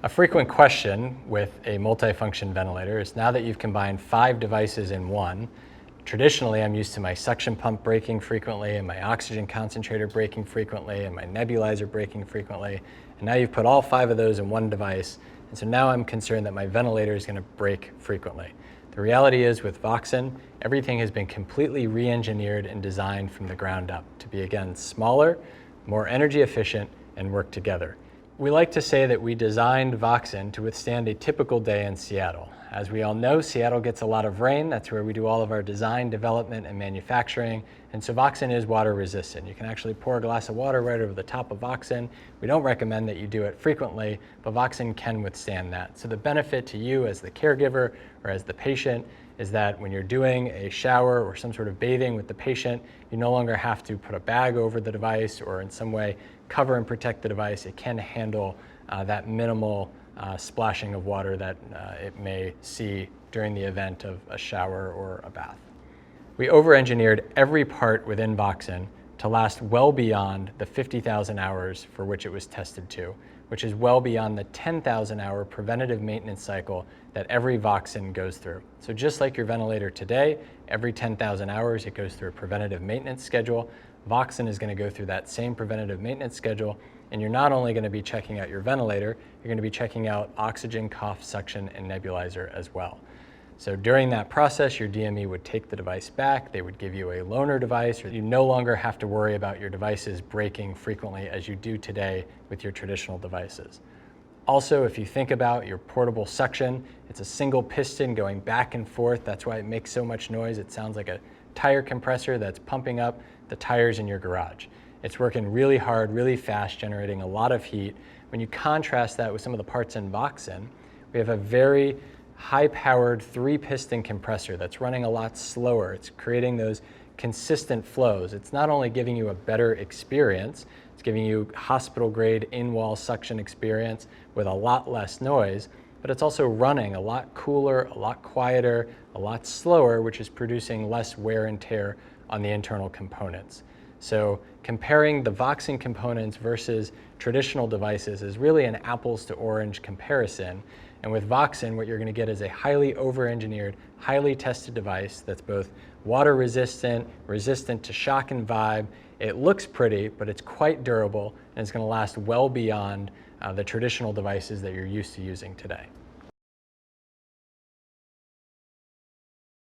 A frequent question with a multifunction ventilator is, now that you've combined 5 devices in one, traditionally I'm used to my suction pump breaking frequently and my oxygen concentrator breaking frequently and my nebulizer breaking frequently, and now you've put all 5 of those in one device, and so now I'm concerned that my ventilator is going to break frequently. The reality is, with VOCSN, everything has been completely re-engineered and designed from the ground up to be, again, smaller, more energy efficient, and work together. We like to say that we designed VOCSN to withstand a typical day in Seattle. As we all know, Seattle gets a lot of rain. That's where we do all of our design, development, and manufacturing. And so VOCSN is water resistant. You can actually pour a glass of water right over the top of VOCSN. We don't recommend that you do it frequently, but VOCSN can withstand that. So the benefit to you as the caregiver or as the patient is that when you're doing a shower or some sort of bathing with the patient, you no longer have to put a bag over the device or in some way cover and protect the device. It can handle that minimal splashing of water that it may see during the event of a shower or a bath. We over-engineered every part within VOCSN to last well beyond the 50,000 hours for which it was tested to, which is well beyond the 10,000 hour preventative maintenance cycle that every VOCSN goes through. So just like your ventilator today, every 10,000 hours it goes through a preventative maintenance schedule. VOCSN is going to go through that same preventative maintenance schedule, and you're not only going to be checking out your ventilator, you're going to be checking out oxygen, cough, suction, and nebulizer as well. So during that process, your DME would take the device back, they would give you a loaner device, or you no longer have to worry about your devices breaking frequently as you do today with your traditional devices. Also, if you think about your portable suction, it's a single piston going back and forth. That's why it makes so much noise. It sounds like a tire compressor that's pumping up the tires in your garage. It's working really hard, really fast, generating a lot of heat. When you contrast that with some of the parts in VOCSN, we have a very high-powered 3-piston compressor that's running a lot slower. It's creating those consistent flows. It's not only giving you a better experience, it's giving you hospital-grade in-wall suction experience with a lot less noise, but it's also running a lot cooler, a lot quieter, a lot slower, which is producing less wear and tear on the internal components. So comparing the VOCSN components versus traditional devices is really an apples to orange comparison. And with VOCSN, what you're going to get is a highly over-engineered, highly tested device that's both water resistant, resistant to shock and vibe. It looks pretty, but it's quite durable, and it's going to last well beyond the traditional devices that you're used to using today.